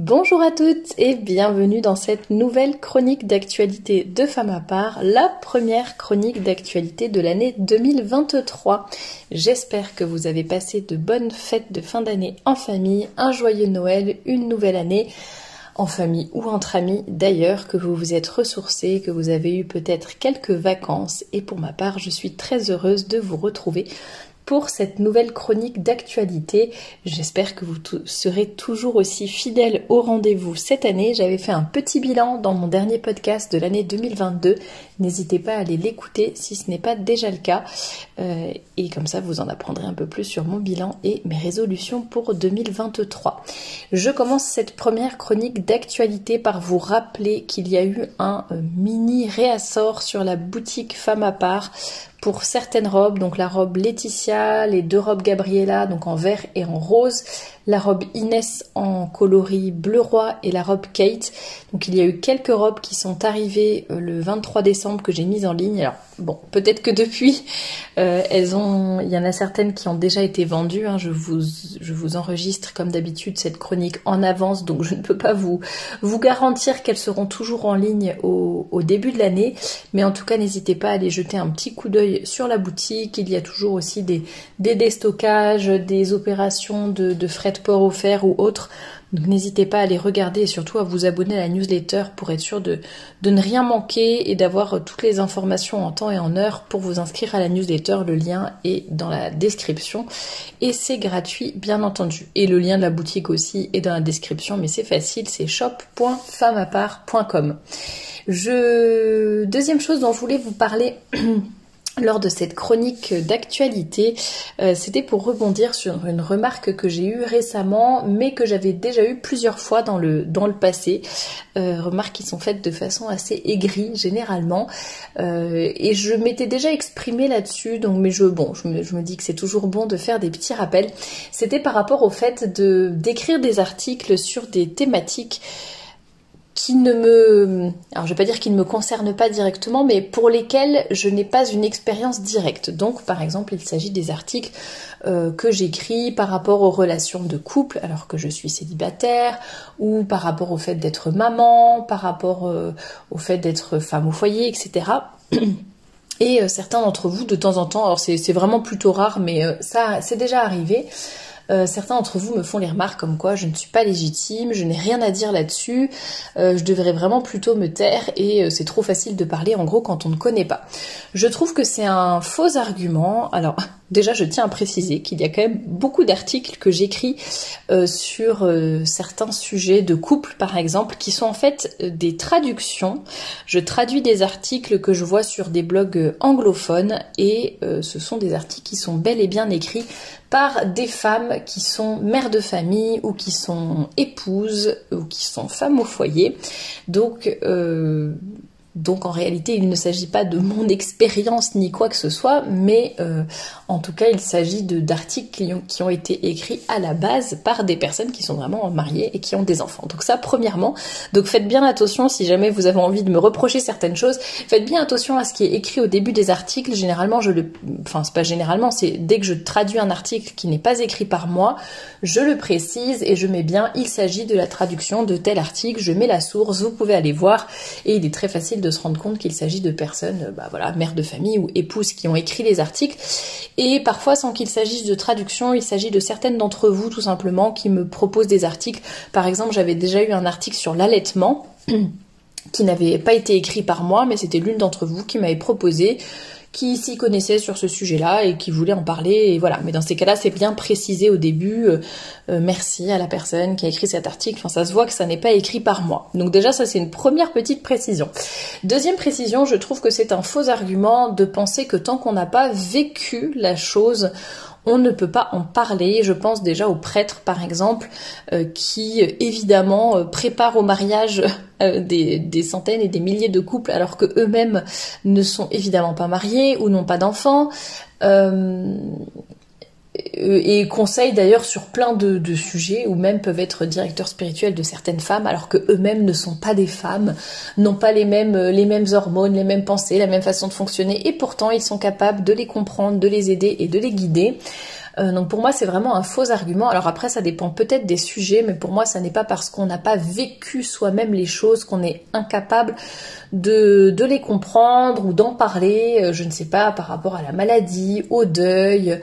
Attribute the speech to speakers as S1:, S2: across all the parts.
S1: Bonjour à toutes et bienvenue dans cette nouvelle chronique d'actualité de Femme à part, la première chronique d'actualité de l'année 2023. J'espère que vous avez passé de bonnes fêtes de fin d'année en famille, un joyeux Noël, une nouvelle année en famille ou entre amis d'ailleurs, que vous vous êtes ressourcés, que vous avez eu peut-être quelques vacances et pour ma part je suis très heureuse de vous retrouver pour cette nouvelle chronique d'actualité. J'espère que vous serez toujours aussi fidèles au rendez-vous cette année. J'avais fait un petit bilan dans mon dernier podcast de l'année 2022. N'hésitez pas à aller l'écouter si ce n'est pas déjà le cas. Et comme ça, vous en apprendrez un peu plus sur mon bilan et mes résolutions pour 2023. Je commence cette première chronique d'actualité par vous rappeler qu'il y a eu un mini réassort sur la boutique Femme à part pour certaines robes, donc la robe Laetitia, les deux robes Gabriella, donc en vert et en rose, la robe Inès en coloris bleu roi et la robe Kate. Donc il y a eu quelques robes qui sont arrivées le 23 décembre que j'ai mises en ligne. Alors bon, peut-être que depuis, il y en a certaines qui ont déjà été vendues. Hein. Je vous enregistre comme d'habitude cette chronique en avance, donc je ne peux pas vous garantir qu'elles seront toujours en ligne au début de l'année. Mais en tout cas, n'hésitez pas à aller jeter un petit coup d'œil sur la boutique. Il y a toujours aussi des déstockages, des opérations de frais de port offerts ou autres. Donc n'hésitez pas à les regarder et surtout à vous abonner à la newsletter pour être sûr de ne rien manquer et d'avoir toutes les informations en temps et en heure. Pour vous inscrire à la newsletter, le lien est dans la description et c'est gratuit bien entendu. Et le lien de la boutique aussi est dans la description, mais c'est facile, c'est shop.femmeapart.com. Deuxième chose dont je voulais vous parler lors de cette chronique d'actualité, c'était pour rebondir sur une remarque que j'ai eue récemment, mais que j'avais déjà eue plusieurs fois dans le passé. Remarques qui sont faites de façon assez aigrie généralement, et je m'étais déjà exprimée là-dessus. Donc, mais je me dis que c'est toujours bon de faire des petits rappels. C'était par rapport au fait d'écrire des articles sur des thématiques qui alors je vais pas dire qu'ils ne me concernent pas directement, mais pour lesquels je n'ai pas une expérience directe. Donc par exemple, il s'agit des articles que j'écris par rapport aux relations de couple alors que je suis célibataire, ou par rapport au fait d'être maman, par rapport au fait d'être femme au foyer, etc. Et certains d'entre vous, de temps en temps, alors c'est vraiment plutôt rare, mais ça c'est déjà arrivé, certains d'entre vous me font les remarques comme quoi je ne suis pas légitime, je n'ai rien à dire là-dessus, je devrais vraiment plutôt me taire et c'est trop facile de parler en gros quand on ne connaît pas. Je trouve que c'est un faux argument. Alors déjà je tiens à préciser qu'il y a quand même beaucoup d'articles que j'écris sur certains sujets de couple par exemple qui sont en fait des traductions. Je traduis des articles que je vois sur des blogs anglophones et ce sont des articles qui sont bel et bien écrits par des femmes qui sont mères de famille ou qui sont épouses ou qui sont femmes au foyer. Donc en réalité, il ne s'agit pas de mon expérience ni quoi que ce soit, mais en tout cas, il s'agit d'articles qui ont été écrits à la base par des personnes qui sont vraiment mariées et qui ont des enfants. Donc ça, premièrement. Donc faites bien attention si jamais vous avez envie de me reprocher certaines choses. Faites bien attention à ce qui est écrit au début des articles. Généralement, c'est pas généralement, c'est dès que je traduis un article qui n'est pas écrit par moi, je le précise et je mets bien, il s'agit de la traduction de tel article. Je mets la source, vous pouvez aller voir et il est très facile de se rendre compte qu'il s'agit de personnes, mères de famille ou épouses qui ont écrit les articles. Et parfois, sans qu'il s'agisse de traduction, il s'agit de certaines d'entre vous, tout simplement, qui me proposent des articles. Par exemple, j'avais déjà eu un article sur l'allaitement, qui n'avait pas été écrit par moi, mais c'était l'une d'entre vous qui m'avait proposé, qui s'y connaissait sur ce sujet-là et qui voulait en parler, et voilà. Mais dans ces cas-là, c'est bien précisé au début, merci à la personne qui a écrit cet article, enfin ça se voit que ça n'est pas écrit par moi. Donc déjà, ça c'est une première petite précision. Deuxième précision, je trouve que c'est un faux argument de penser que tant qu'on n'a pas vécu la chose, on ne peut pas en parler. Je pense déjà aux prêtres, par exemple, qui évidemment préparent au mariage des centaines et des milliers de couples alors que eux-mêmes ne sont évidemment pas mariés ou n'ont pas d'enfants. et conseillent d'ailleurs sur plein de sujets, ou même peuvent être directeurs spirituels de certaines femmes, alors que eux-mêmes ne sont pas des femmes, n'ont pas les mêmes hormones, les mêmes pensées, la même façon de fonctionner, et pourtant ils sont capables de les comprendre, de les aider et de les guider. Donc pour moi c'est vraiment un faux argument. Alors après ça dépend peut-être des sujets, mais pour moi ça n'est pas parce qu'on n'a pas vécu soi-même les choses qu'on est incapable de les comprendre ou d'en parler, je ne sais pas, par rapport à la maladie, au deuil.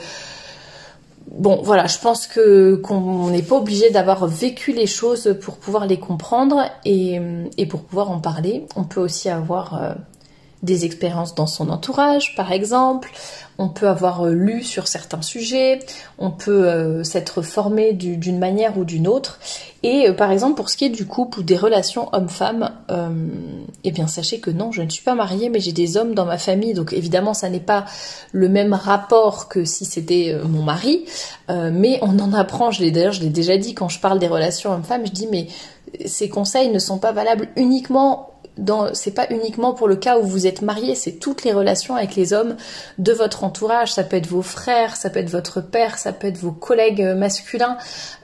S1: Bon voilà, je pense qu'on n'est pas obligé d'avoir vécu les choses pour pouvoir les comprendre et pour pouvoir en parler. On peut aussi avoir des expériences dans son entourage, par exemple. On peut avoir lu sur certains sujets, on peut s'être formé d'une manière ou d'une autre. Et par exemple, pour ce qui est du couple ou des relations hommes-femmes, eh bien sachez que non, je ne suis pas mariée, mais j'ai des hommes dans ma famille. Donc évidemment, ça n'est pas le même rapport que si c'était mon mari. Mais on en apprend, d'ailleurs je l'ai déjà dit, quand je parle des relations hommes-femmes, je dis mais ces conseils ne sont pas valables uniquement... c'est pas uniquement pour le cas où vous êtes marié, c'est toutes les relations avec les hommes de votre entourage. Ça peut être vos frères, ça peut être votre père, ça peut être vos collègues masculins,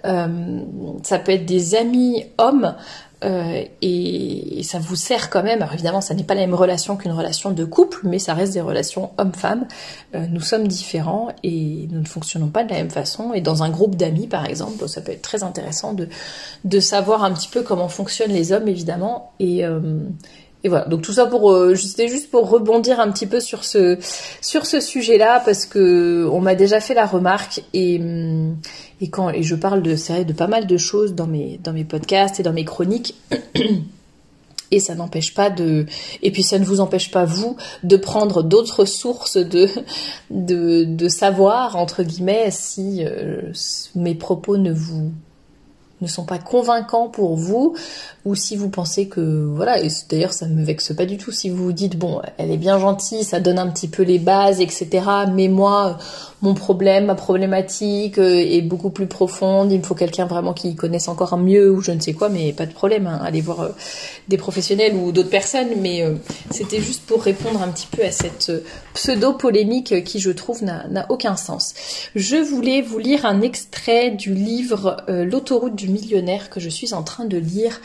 S1: ça peut être des amis hommes, et ça vous sert quand même. Alors évidemment, ça n'est pas la même relation qu'une relation de couple, mais ça reste des relations homme-femme. Nous sommes différents et nous ne fonctionnons pas de la même façon. Et dans un groupe d'amis, par exemple, ça peut être très intéressant de savoir un petit peu comment fonctionnent les hommes, évidemment. Et voilà, donc tout ça c'était juste pour rebondir un petit peu sur ce sujet-là, parce que on m'a déjà fait la remarque, et je parle de pas mal de choses dans mes podcasts et dans mes chroniques. Et ça n'empêche pas et puis ça ne vous empêche pas, vous, de prendre d'autres sources de savoir, entre guillemets, si mes propos ne sont pas convaincants pour vous, ou si vous pensez que, voilà, et d'ailleurs ça me vexe pas du tout si vous vous dites, bon, elle est bien gentille, ça donne un petit peu les bases, etc., mais moi, mon problème, ma problématique est beaucoup plus profonde, il me faut quelqu'un vraiment qui connaisse encore mieux, ou je ne sais quoi, mais pas de problème, hein, allez voir des professionnels ou d'autres personnes, mais c'était juste pour répondre un petit peu à cette pseudo-polémique qui, je trouve, n'a aucun sens. Je voulais vous lire un extrait du livre L'autoroute du millionnaire que je suis en train de lire,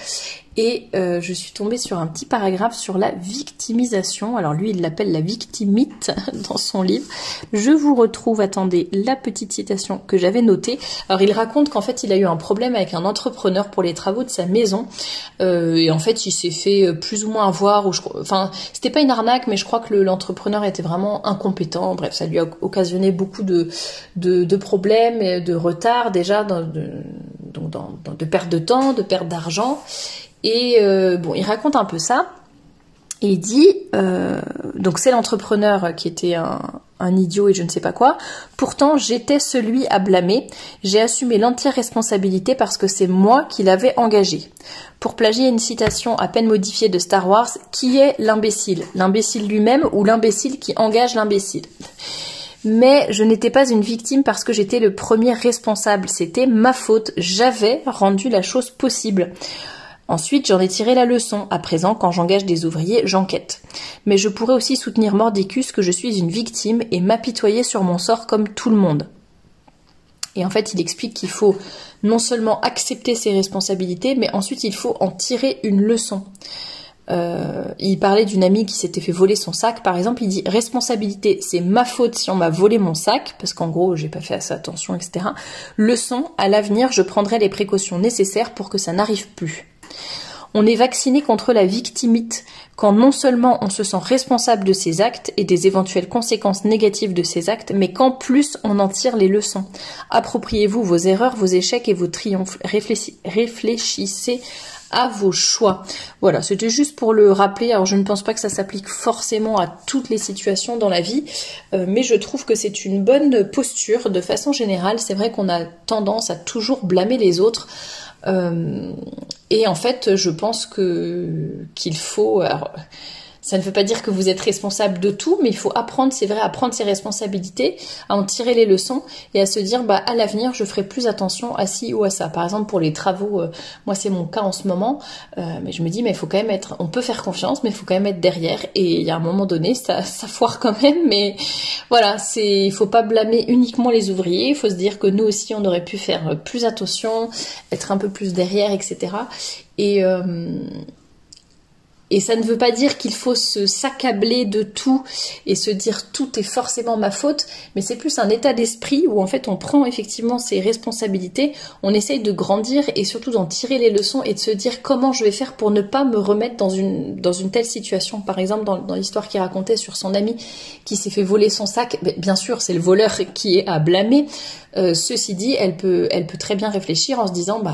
S1: et je suis tombée sur un petit paragraphe sur la victimisation. Alors lui, il l'appelle la victimite dans son livre. Je vous retrouve, attendez, la petite citation que j'avais notée. Alors il raconte qu'en fait, il a eu un problème avec un entrepreneur pour les travaux de sa maison. Et en fait, il s'est fait plus ou moins avoir, enfin, c'était pas une arnaque, mais je crois que l'entrepreneur était vraiment incompétent. Bref, ça lui a occasionné beaucoup de problèmes et de retard, déjà, de perte de temps, de perte d'argent. Et bon, il raconte un peu ça, et il dit, donc c'est l'entrepreneur qui était un idiot et je ne sais pas quoi, pourtant j'étais celui à blâmer, j'ai assumé l'entière responsabilité parce que c'est moi qui l'avais engagé. Pour plagier une citation à peine modifiée de Star Wars, qui est l'imbécile? L'imbécile lui-même ou l'imbécile qui engage l'imbécile? Mais je n'étais pas une victime parce que j'étais le premier responsable, c'était ma faute, j'avais rendu la chose possible. Ensuite, j'en ai tiré la leçon. À présent, quand j'engage des ouvriers, j'enquête. Mais je pourrais aussi soutenir mordicus que je suis une victime et m'apitoyer sur mon sort comme tout le monde. Et en fait, il explique qu'il faut non seulement accepter ses responsabilités, mais ensuite il faut en tirer une leçon. Il parlait d'une amie qui s'était fait voler son sac, par exemple. Il dit « Responsabilité, c'est ma faute si on m'a volé mon sac, parce qu'en gros, j'ai pas fait assez attention, etc. Leçon, à l'avenir, je prendrai les précautions nécessaires pour que ça n'arrive plus. » On est vacciné contre la victimite quand non seulement on se sent responsable de ses actes et des éventuelles conséquences négatives de ses actes, mais qu'en plus on en tire les leçons. Appropriez-vous vos erreurs, vos échecs et vos triomphes. Réfléchissez à vos choix. Voilà, c'était juste pour le rappeler. Alors je ne pense pas que ça s'applique forcément à toutes les situations dans la vie, mais je trouve que c'est une bonne posture de façon générale. C'est vrai qu'on a tendance à toujours blâmer les autres. Et en fait, je pense qu'il faut... Alors, Ça ne veut pas dire que vous êtes responsable de tout, mais il faut apprendre, c'est vrai, à prendre ses responsabilités, à en tirer les leçons et à se dire, bah, à l'avenir, je ferai plus attention à ci ou à ça. Par exemple, pour les travaux, moi, c'est mon cas en ce moment, mais je me dis, mais il faut quand même être, on peut faire confiance, mais il faut quand même être derrière. Et il y a un moment donné, ça foire quand même, mais voilà, il faut pas blâmer uniquement les ouvriers. Il faut se dire que nous aussi, on aurait pu faire plus attention, être un peu plus derrière, etc. Et ça ne veut pas dire qu'il faut se s'accabler de tout et se dire tout est forcément ma faute, mais c'est plus un état d'esprit où en fait on prend effectivement ses responsabilités, on essaye de grandir et surtout d'en tirer les leçons et de se dire comment je vais faire pour ne pas me remettre dans une telle situation. Par exemple, dans l'histoire qu'il racontait sur son ami qui s'est fait voler son sac, bien sûr c'est le voleur qui est à blâmer. Ceci dit, elle peut très bien réfléchir en se disant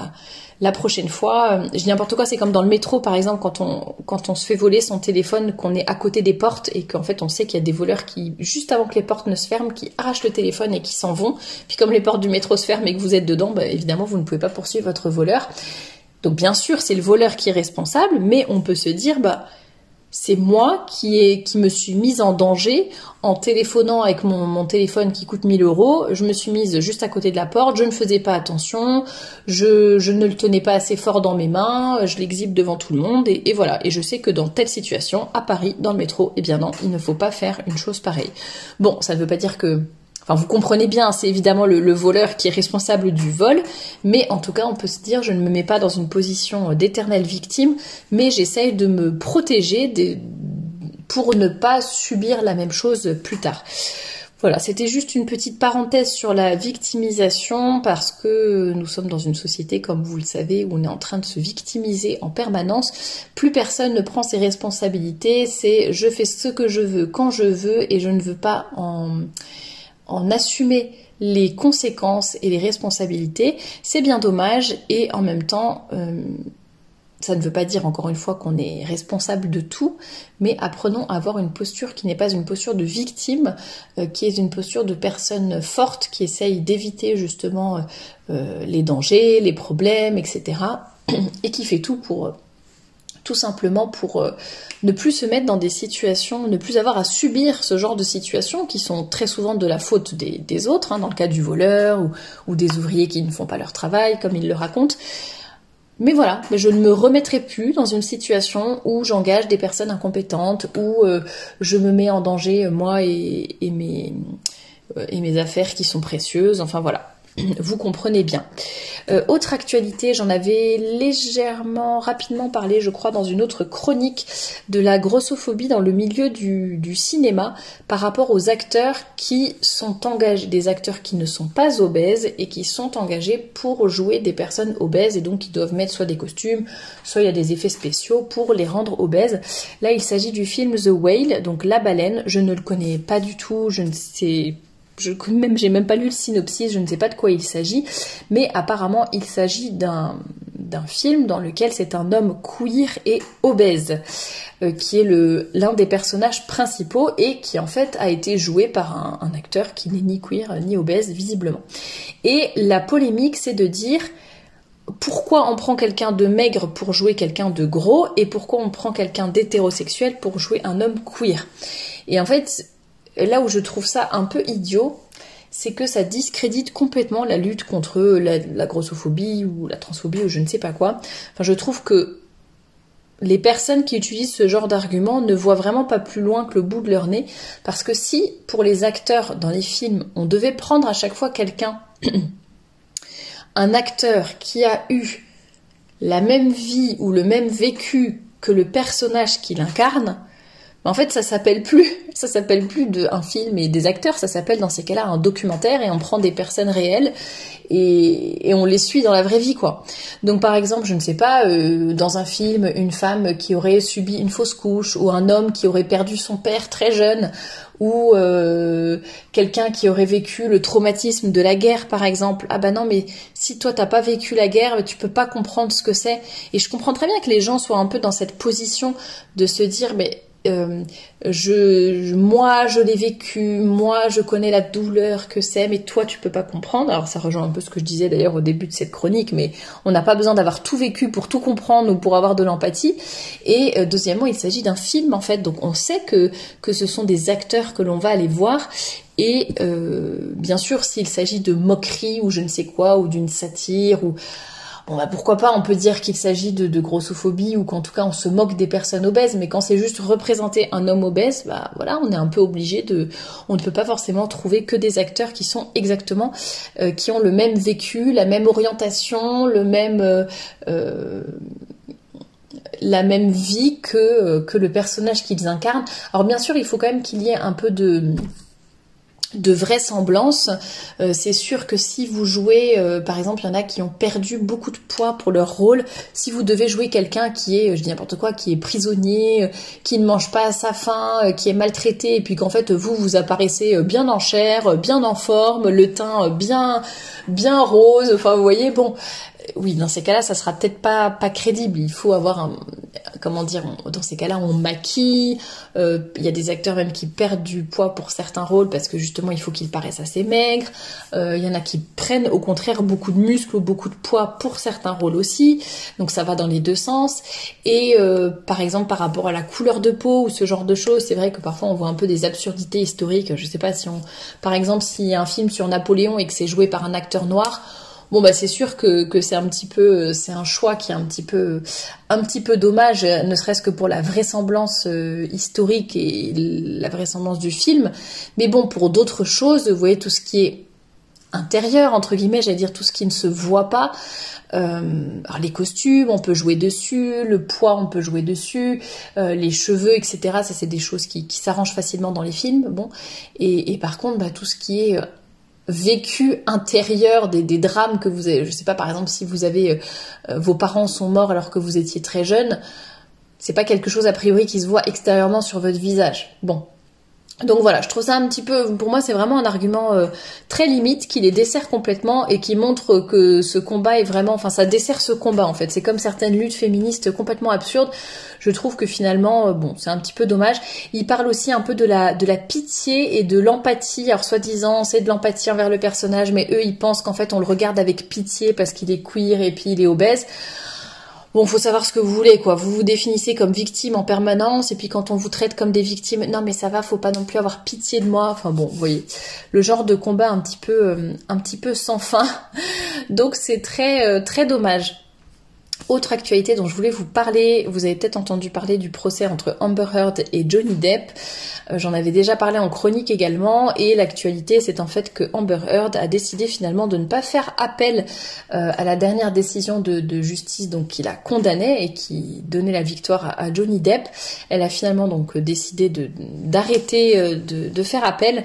S1: la prochaine fois, je dis n'importe quoi, c'est comme dans le métro par exemple, quand on se fait voler son téléphone, qu'on est à côté des portes et qu'en fait on sait qu'il y a des voleurs qui, juste avant que les portes ne se ferment, qui arrachent le téléphone et qui s'en vont. Puis comme les portes du métro se ferment et que vous êtes dedans, évidemment vous ne pouvez pas poursuivre votre voleur. Donc bien sûr c'est le voleur qui est responsable, mais on peut se dire c'est moi qui me suis mise en danger en téléphonant avec mon téléphone qui coûte 1000 €. Je me suis mise juste à côté de la porte, je ne faisais pas attention, je ne le tenais pas assez fort dans mes mains, je l'exhibe devant tout le monde et voilà. Et je sais que dans telle situation, à Paris, dans le métro, eh bien non, il ne faut pas faire une chose pareille. Bon, ça ne veut pas dire que... Enfin, vous comprenez bien, c'est évidemment le voleur qui est responsable du vol, mais en tout cas, on peut se dire, je ne me mets pas dans une position d'éternelle victime, mais j'essaye de me protéger pour ne pas subir la même chose plus tard. Voilà, c'était juste une petite parenthèse sur la victimisation, parce que nous sommes dans une société, comme vous le savez, où on est en train de se victimiser en permanence. Plus personne ne prend ses responsabilités, c'est je fais ce que je veux quand je veux, et je ne veux pas en assumer les conséquences et les responsabilités. C'est bien dommage et en même temps, ça ne veut pas dire encore une fois qu'on est responsable de tout, mais apprenons à avoir une posture qui n'est pas une posture de victime, qui est une posture de personne forte qui essaye d'éviter justement les dangers, les problèmes, etc. et qui fait tout pour... tout simplement pour ne plus se mettre dans des situations, ne plus avoir à subir ce genre de situations qui sont très souvent de la faute des autres, dans le cas du voleur ou des ouvriers qui ne font pas leur travail, comme ils le racontent. Mais voilà, je ne me remettrai plus dans une situation où j'engage des personnes incompétentes, où je me mets en danger, moi et mes affaires qui sont précieuses, enfin voilà. Vous comprenez bien. Autre actualité, j'en avais légèrement, rapidement parlé, je crois, dans une autre chronique, de la grossophobie dans le milieu du cinéma par rapport aux acteurs qui sont engagés, des acteurs qui ne sont pas obèses et qui sont engagés pour jouer des personnes obèses et donc qui doivent mettre soit des costumes, soit il y a des effets spéciaux pour les rendre obèses. Là, il s'agit du film The Whale, donc La Baleine. Je ne le connais pas du tout, je ne sais... j'ai même pas lu le synopsis, je ne sais pas de quoi il s'agit, mais apparemment il s'agit d'un film dans lequel c'est un homme queer et obèse, qui est l'un des personnages principaux et qui en fait a été joué par un acteur qui n'est ni queer ni obèse visiblement. Et la polémique c'est de dire pourquoi on prend quelqu'un de maigre pour jouer quelqu'un de gros et pourquoi on prend quelqu'un d'hétérosexuel pour jouer un homme queer. Et en fait, là où je trouve ça un peu idiot, c'est que ça discrédite complètement la lutte contre la grossophobie ou la transphobie ou je ne sais pas quoi. Enfin, je trouve que les personnes qui utilisent ce genre d'argument ne voient vraiment pas plus loin que le bout de leur nez, parce que si, pour les acteurs dans les films, on devait prendre à chaque fois quelqu'un, un acteur qui a eu la même vie ou le même vécu que le personnage qu'il incarne, en fait, ça s'appelle plus un film et des acteurs, ça s'appelle dans ces cas-là un documentaire et on prend des personnes réelles et on les suit dans la vraie vie, quoi. Donc par exemple, je ne sais pas, dans un film, une femme qui aurait subi une fausse couche ou un homme qui aurait perdu son père très jeune ou quelqu'un qui aurait vécu le traumatisme de la guerre, par exemple. Ah bah non, mais si toi t'as pas vécu la guerre, tu peux pas comprendre ce que c'est. Et je comprends très bien que les gens soient un peu dans cette position de se dire, mais moi je l'ai vécu, moi je connais la douleur que c'est, mais toi tu peux pas comprendre. Alors ça rejoint un peu ce que je disais d'ailleurs au début de cette chronique, mais on n'a pas besoin d'avoir tout vécu pour tout comprendre ou pour avoir de l'empathie. Et deuxièmement, il s'agit d'un film en fait, donc on sait que ce sont des acteurs que l'on va aller voir. Et bien sûr, s'il s'agit de moquerie ou je ne sais quoi, ou d'une satire, ou bon bah pourquoi pas, on peut dire qu'il s'agit de grossophobie ou qu'en tout cas on se moque des personnes obèses, mais quand c'est juste représenter un homme obèse, bah voilà, on est un peu obligé on ne peut pas forcément trouver que des acteurs qui sont exactement, qui ont le même vécu, la même orientation, la même vie que le personnage qu'ils incarnent. Alors bien sûr, il faut quand même qu'il y ait un peu de vraisemblance. C'est sûr que si vous jouez, par exemple, il y en a qui ont perdu beaucoup de poids pour leur rôle. Si vous devez jouer quelqu'un qui est, je dis n'importe quoi, qui est prisonnier, qui ne mange pas à sa faim, qui est maltraité, et puis qu'en fait vous apparaissez bien en chair, bien en forme, le teint bien rose. Enfin, vous voyez, bon. Oui, dans ces cas-là, ça sera peut-être pas crédible. Il faut avoir comment dire, dans ces cas-là, on maquille. Il y a des acteurs même qui perdent du poids pour certains rôles parce que justement, il faut qu'ils paraissent assez maigres. Il y en a qui prennent au contraire beaucoup de muscles ou beaucoup de poids pour certains rôles aussi. Donc ça va dans les deux sens. Et par exemple, par rapport à la couleur de peau ou ce genre de choses, c'est vrai que parfois on voit un peu des absurdités historiques. Je sais pas si par exemple, s'il y a un film sur Napoléon et que c'est joué par un acteur noir. Bon bah c'est sûr que c'est un petit peu, c'est un choix qui est un petit peu dommage, ne serait-ce que pour la vraisemblance historique et la vraisemblance du film. Mais bon, pour d'autres choses, vous voyez, tout ce qui est intérieur entre guillemets, j'allais dire tout ce qui ne se voit pas. Alors les costumes, on peut jouer dessus, le poids, on peut jouer dessus, les cheveux, etc. Ça c'est des choses qui s'arrangent facilement dans les films. Bon, et par contre, bah, tout ce qui est vécu intérieur des drames que vous avez, je sais pas, par exemple si vous avez vos parents sont morts alors que vous étiez très jeune, c'est pas quelque chose a priori qui se voit extérieurement sur votre visage. Bon, donc voilà, je trouve ça un petit peu, pour moi c'est vraiment un argument très limite qui les dessert complètement et qui montre que ce combat est vraiment, enfin ça dessert ce combat en fait. C'est comme certaines luttes féministes complètement absurdes. Je trouve que finalement, bon, c'est un petit peu dommage. Il parle aussi un peu de la pitié et de l'empathie. Alors soi-disant, c'est de l'empathie envers le personnage, mais eux, ils pensent qu'en fait, on le regarde avec pitié parce qu'il est queer et puis il est obèse. Bon, faut savoir ce que vous voulez, quoi. Vous vous définissez comme victime en permanence, et puis quand on vous traite comme des victimes, non mais ça va, faut pas non plus avoir pitié de moi. Enfin bon, vous voyez, le genre de combat un petit peu sans fin. Donc c'est très dommage. Autre actualité dont je voulais vous parler, vous avez peut-être entendu parler du procès entre Amber Heard et Johnny Depp. J'en avais déjà parlé en chronique également, et l'actualité c'est en fait que Amber Heard a décidé finalement de ne pas faire appel à la dernière décision de justice donc qui la condamnait et qui donnait la victoire à Johnny Depp. Elle a finalement donc décidé d'arrêter de faire appel.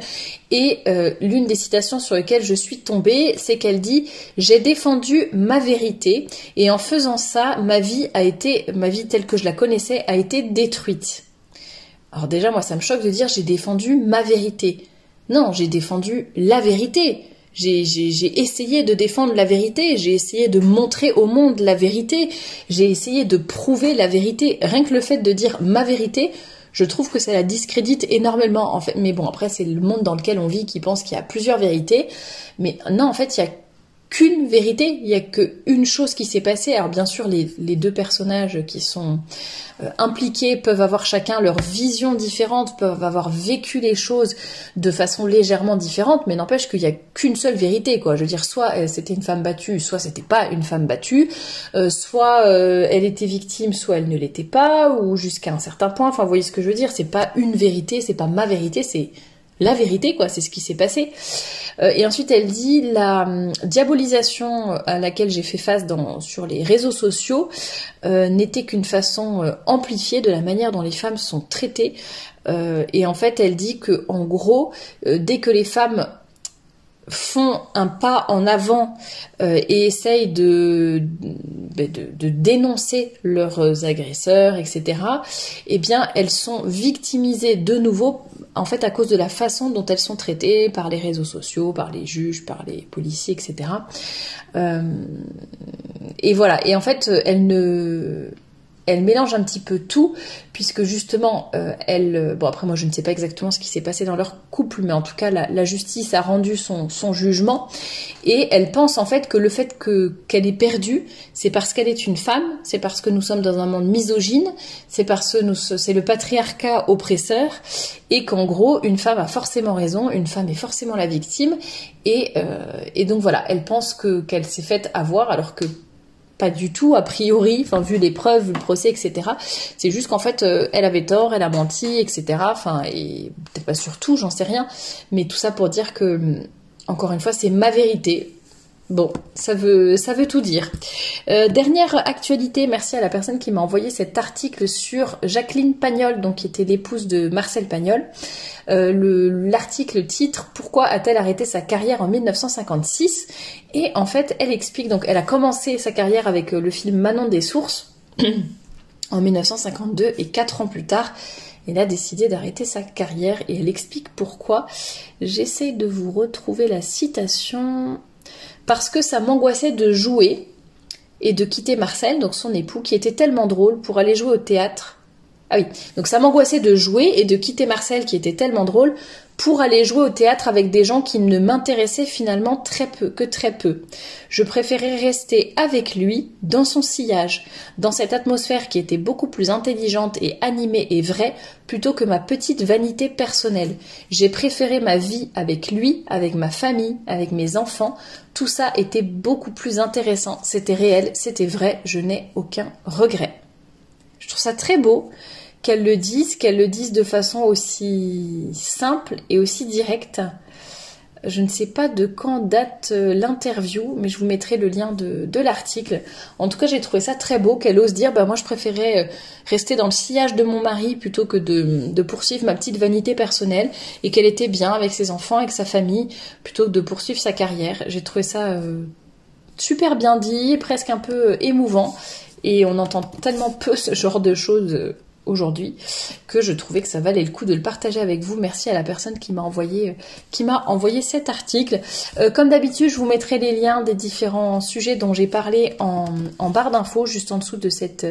S1: Et l'une des citations sur lesquelles je suis tombée, c'est qu'elle dit « J'ai défendu ma vérité et en faisant ça, ma vie telle que je la connaissais a été détruite. » Alors déjà, moi, ça me choque de dire « J'ai défendu ma vérité ». Non, j'ai défendu la vérité. J'ai essayé de défendre la vérité, j'ai essayé de montrer au monde la vérité, j'ai essayé de prouver la vérité. Rien que le fait de dire ma vérité, je trouve que ça la discrédite énormément, en fait. Mais bon, après, c'est le monde dans lequel on vit qui pense qu'il y a plusieurs vérités. Mais non, en fait, il y a qu'une vérité, il y a qu'une chose qui s'est passée. Alors bien sûr, les deux personnages qui sont impliqués peuvent avoir chacun leur vision différente, peuvent avoir vécu les choses de façon légèrement différente, mais n'empêche qu'il y a qu'une seule vérité, quoi. Je veux dire, soit c'était une femme battue, soit c'était pas une femme battue, soit elle était victime, soit elle ne l'était pas, ou jusqu'à un certain point. Enfin, vous voyez ce que je veux dire, c'est pas une vérité, c'est pas ma vérité, c'est la vérité, quoi, c'est ce qui s'est passé. Et ensuite, elle dit la diabolisation à laquelle j'ai fait face sur les réseaux sociaux n'était qu'une façon amplifiée de la manière dont les femmes sont traitées. Et en fait, elle dit que, en gros, dès que les femmes font un pas en avant et essayent de dénoncer leurs agresseurs, etc., eh bien, elles sont victimisées de nouveau, en fait, à cause de la façon dont elles sont traitées par les réseaux sociaux, par les juges, par les policiers, etc. Et voilà. Et en fait, elles ne elle mélange un petit peu tout, puisque justement, bon après moi je ne sais pas exactement ce qui s'est passé dans leur couple, mais en tout cas la justice a rendu son jugement, et elle pense en fait que le fait qu'elle ait perdu, c'est parce qu'elle est une femme, c'est parce que nous sommes dans un monde misogyne, c'est parce que c'est le patriarcat oppresseur, et qu'en gros une femme a forcément raison, une femme est forcément la victime, et donc voilà, elle pense qu'elle s'est faite avoir, alors que pas du tout, a priori, enfin vu les preuves, vu le procès, etc. C'est juste qu'en fait, elle avait tort, elle a menti, etc. Enfin, et peut-être pas sur tout, j'en sais rien. Mais tout ça pour dire que, encore une fois, c'est ma vérité. Bon, ça veut tout dire. Dernière actualité, merci à la personne qui m'a envoyé cet article sur Jacqueline Pagnol, donc qui était l'épouse de Marcel Pagnol. L'article titre « Pourquoi a-t-elle arrêté sa carrière en 1956 ?» Et en fait, elle explique, donc elle a commencé sa carrière avec le film Manon des Sources en 1952, et 4 ans plus tard, elle a décidé d'arrêter sa carrière, et elle explique pourquoi. J'essaye de vous retrouver la citation. Parce que ça m'angoissait de jouer et de quitter Marcel, donc son époux, qui était tellement drôle, pour aller jouer au théâtre. Ah oui, donc ça m'angoissait de jouer et de quitter Marcel, qui était tellement drôle, pour aller jouer au théâtre avec des gens qui ne m'intéressaient finalement très peu. Je préférais rester avec lui, dans son sillage, dans cette atmosphère qui était beaucoup plus intelligente et animée et vraie, plutôt que ma petite vanité personnelle. J'ai préféré ma vie avec lui, avec ma famille, avec mes enfants. Tout ça était beaucoup plus intéressant. C'était réel, c'était vrai, je n'ai aucun regret. Je trouve ça très beau qu'elle le dise de façon aussi simple et aussi directe. Je ne sais pas de quand date l'interview, mais je vous mettrai le lien de l'article. En tout cas, j'ai trouvé ça très beau qu'elle ose dire moi je préférais rester dans le sillage de mon mari plutôt que de poursuivre ma petite vanité personnelle, et qu'elle était bien avec ses enfants, avec sa famille, plutôt que de poursuivre sa carrière. J'ai trouvé ça super bien dit, presque un peu émouvant, et on entend tellement peu ce genre de choses aujourd'hui, que je trouvais que ça valait le coup de le partager avec vous. Merci à la personne qui m'a envoyé cet article. Comme d'habitude, je vous mettrai les liens des différents sujets dont j'ai parlé en barre d'infos, juste en dessous de cette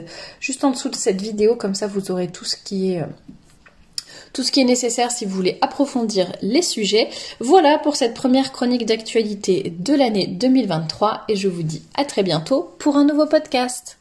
S1: vidéo, comme ça vous aurez tout ce qui est nécessaire si vous voulez approfondir les sujets. Voilà pour cette première chronique d'actualité de l'année 2023, et je vous dis à très bientôt pour un nouveau podcast.